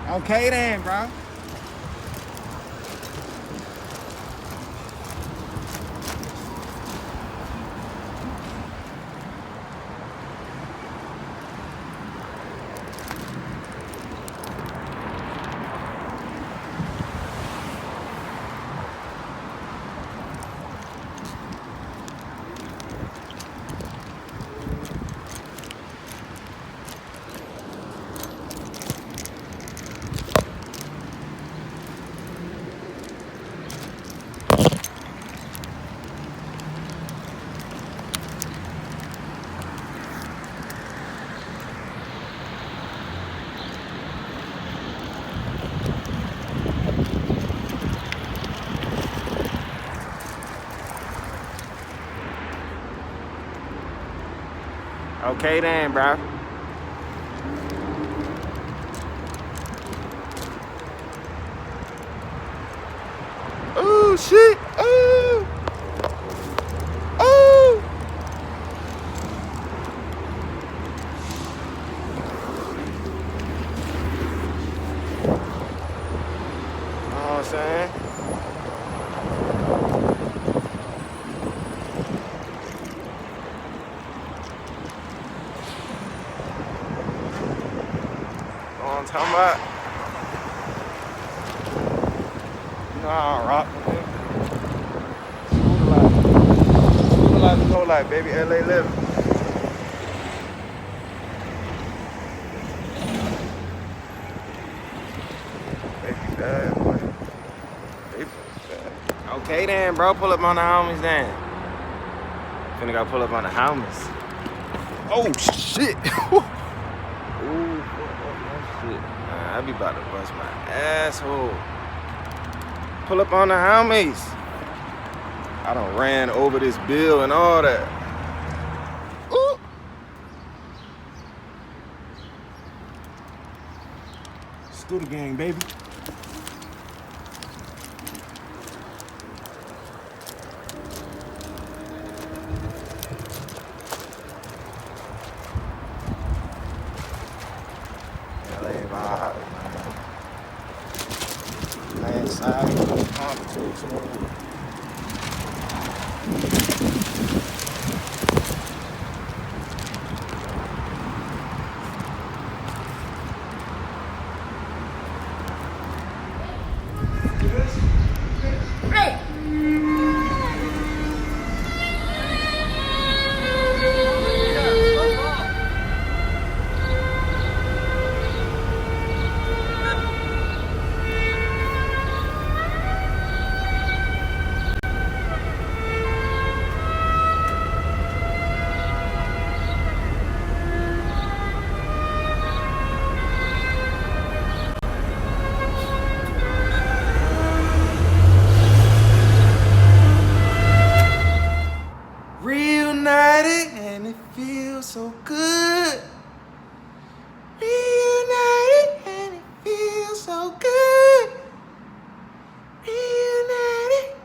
Okay then, bro. Okay then, bro. Oh shit! Oh! Oh! You know what I'm saying? You know what I'm talking about? You know how I rock with it. School life is whole life, baby. LA living. Baby dad, boy. Baby dad. Okay then, bro. Pull up on the homies then. Finna go pull up on the homies. Oh shit! Ooh, fuck up my shit. I be about to bust my asshole. Pull up on the homies. I done ran over this bill and all that. Ooh. Scooter gang, baby. LA vibe, man. Man, side, politics, reunited and it feels so good. Reunited and it feels so good. Reunited.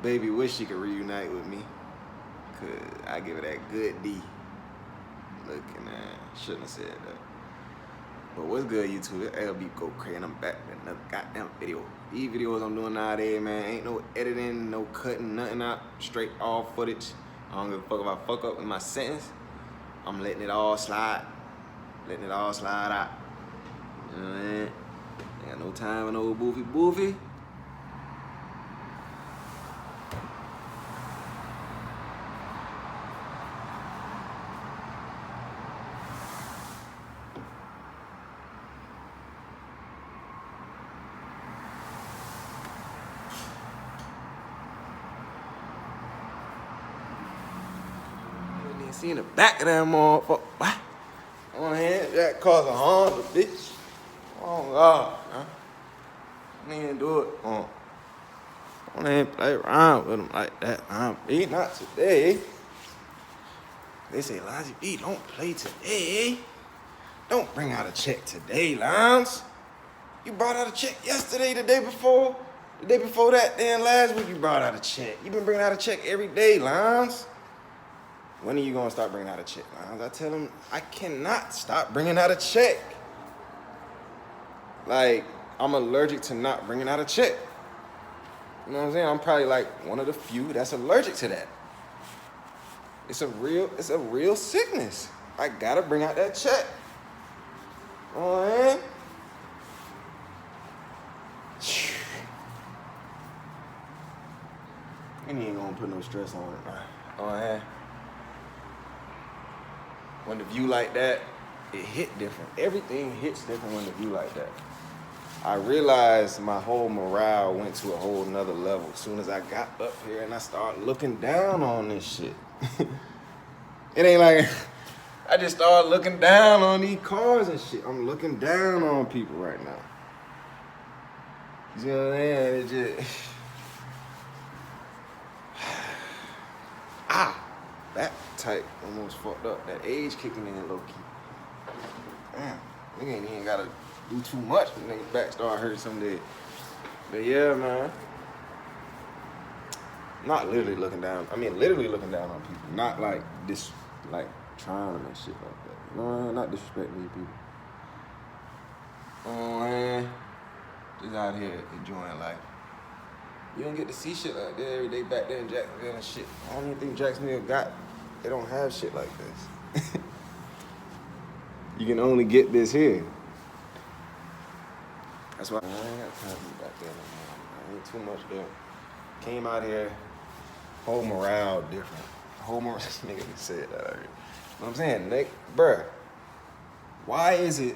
Baby wish she could reunite with me. Cause I give her that good D. Looking at, shouldn't have said that. But what's good, YouTube? It's LB Go Crazy, and I'm back with another goddamn video. These videos I'm doing nowadays, man, ain't no editing, no cutting, nothing out. Straight all footage. I don't give a fuck if I fuck up in my sentence. I'm letting it all slide. Letting it all slide out. You know what I mean? Ain't got no time for no boofy. See in the back of that motherfucker. What? On hand, that caused a Honda, bitch. Oh God, man. I didn't even do it. I don't even play around with them like that. B, not today. They say, Lonzy B, don't play today. Don't bring out a check today, Lons. You brought out a check yesterday, the day before that, then last week you brought out a check. You been bringing out a check every day, Lons. when are you gonna start bringing out a check? I tell him, I cannot stop bringing out a check. Like, I'm allergic to not bringing out a check. You know what I'm saying? I'm probably like one of the few that's allergic to that. It's a real sickness. I gotta bring out that check. Oh man. And he ain't gonna put no stress on it. Oh man. When the view like that, it hit different. Everything hits different when the view like that. I realized my whole morale went to a whole nother level as soon as I got up here and I started looking down on this shit. It ain't like I just started looking down on these cars and shit. I'm looking down on people right now. You see what I'm saying? It just that type almost fucked up. That age kicking in low key. Damn, nigga ain't even gotta do too much when nigga back start hurt someday. But yeah, man. Not literally looking down. I mean, literally looking down on people. Not like this, like trying them and shit like that. No, not disrespecting these people. Oh man, just out here enjoying life. You don't get to see shit like that every day back there in Jacksonville and shit. I don't even think Jacksonville they don't have shit like this. You can only get this here. That's why I ain't got time to be back there no more. I ain't too much there. Came out here, whole morale different. Whole morale, this nigga just said that already. You know what I'm saying? Nick, bruh, why is it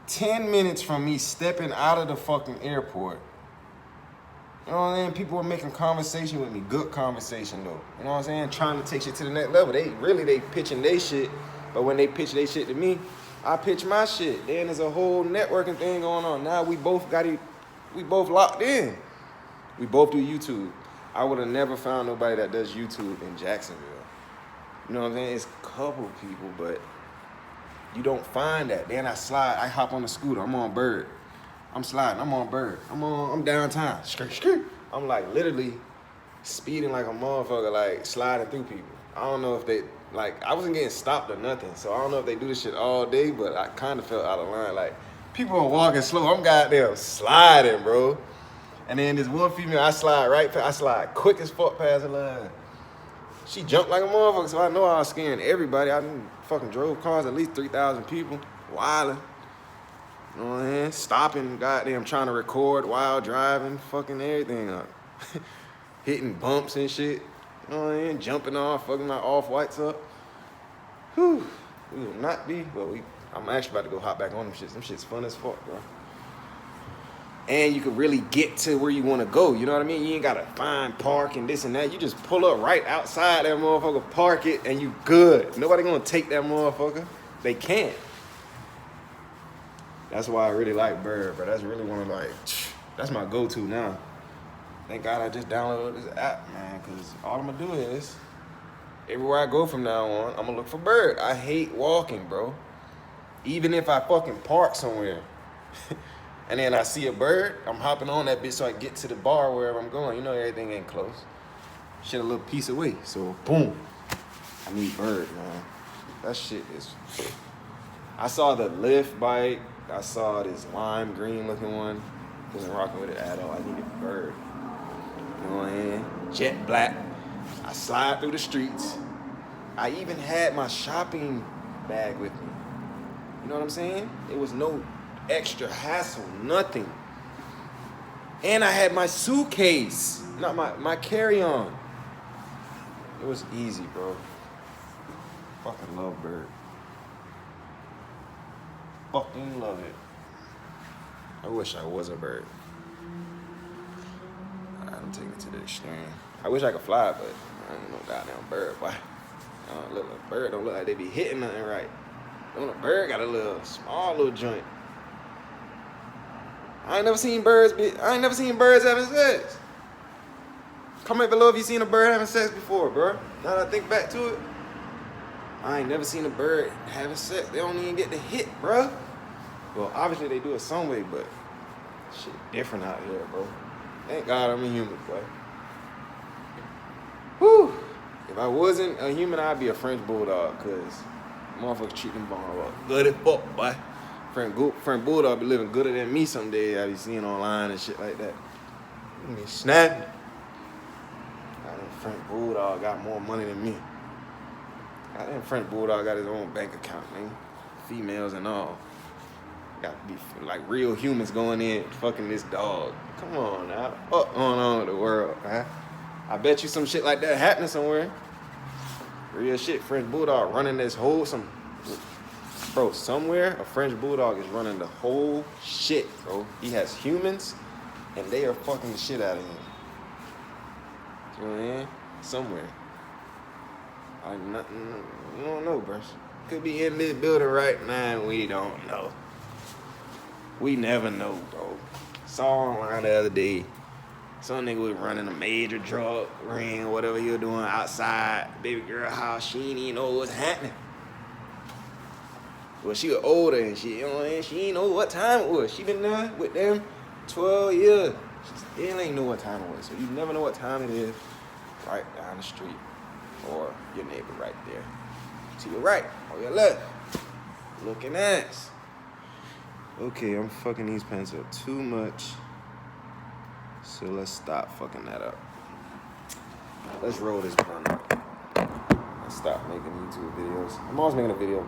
10 minutes from me stepping out of the fucking airport? You know what I'm saying? People were making conversation with me. Good conversation, though. You know what I'm saying? Trying to take shit to the next level. They pitching their shit. But when they pitch their shit to me, I pitch my shit. Then there's a whole networking thing going on. Now we both locked in. We both do YouTube. I would have never found nobody that does YouTube in Jacksonville. You know what I'm saying? It's a couple people, but you don't find that. Then I hop on the scooter. I'm on Bird. I'm sliding. I'm on Bird. I'm downtown. I'm like literally speeding like a motherfucker, like sliding through people. I don't know if I wasn't getting stopped or nothing, so I don't know if they do this shit all day, but I kind of felt out of line. Like, people are walking slow. I'm goddamn sliding, bro. And then this one female, I slide quick as fuck past the line. She jumped like a motherfucker, so I know I was scaring everybody. I fucking drove cars, at least 3,000 people, wilding. You know what I'm saying? Stopping, goddamn, trying to record while driving, fucking everything up. Hitting bumps and shit. You know what I'm saying? Jumping off, fucking my off-whites up. Whew. We will not be, but I'm actually about to go hop back on them shits. Them shits fun as fuck, bro. And you can really get to where you want to go. You know what I mean? You ain't got to find park and this and that. You just pull up right outside that motherfucker, park it, and you good. Nobody going to take that motherfucker. They can't. That's why I really like Bird, but that's really one of that's my go-to now. Thank God I just downloaded this app, man, because all I'm going to do is, everywhere I go from now on, I'm going to look for Bird. I hate walking, bro. Even if I fucking park somewhere, and then I see a Bird, I'm hopping on that bitch so I get to the bar wherever I'm going. You know everything ain't close. Shit a little piece away, so boom. I need Bird, man. That shit is... I saw the Lyft bike. I saw this lime green looking one. Wasn't rocking with it at all. I needed Bird. You know what I'm saying? Jet black. I slide through the streets. I even had my shopping bag with me. You know what I'm saying? It was no extra hassle, nothing. And I had my suitcase, not my carry-on. It was easy, bro. Fucking love Bird. Fucking love it. I wish I was a Bird. I'm taking it to the extreme. I wish I could fly, but I ain't no goddamn bird, boy. Bird don't look like they be hitting nothing right. A bird got a little small little joint. I ain't never seen birds having sex. Comment below if you seen a bird having sex before, bro. Now that I think back to it, I ain't never seen a bird having sex. They don't even get to hit, bro. Well, obviously they do it some way, but shit different out here, bro. Thank God I'm a human, boy. Whew. If I wasn't a human, I'd be a French bulldog, cause motherfuckers treat them ball up. Good as fuck, boy. French bulldog be living gooder than me some days. I be seeing online and shit like that. You be snapping. Goddamn French bulldog got more money than me. Goddamn French bulldog got his own bank account, man. Females and all. Got to be like real humans going in fucking this dog. Come on now. What's going on with the world, man? I bet you some shit like that happening somewhere. Real shit. French bulldog running this whole bro, somewhere a French bulldog is running the whole shit, bro. He has humans and they are fucking the shit out of him. You know what I mean? Somewhere. You don't know, bro. Could be in this building right now and we don't know. We never know, bro. Saw online the other day. Some nigga was running a major drug ring or whatever he was doing outside baby girl house. She didn't even know what's happening. Well, she was older and she, you know what I mean? She didn't know what time it was. She been there with them 12 years. She still ain't know what time it was. So you never know what time it is right down the street or your neighbor right there. To your right or your left. Looking ass. Okay, I'm fucking these pants up too much. So let's stop fucking that up. Let's roll this blunt up. Let's stop making YouTube videos. I'm always making a video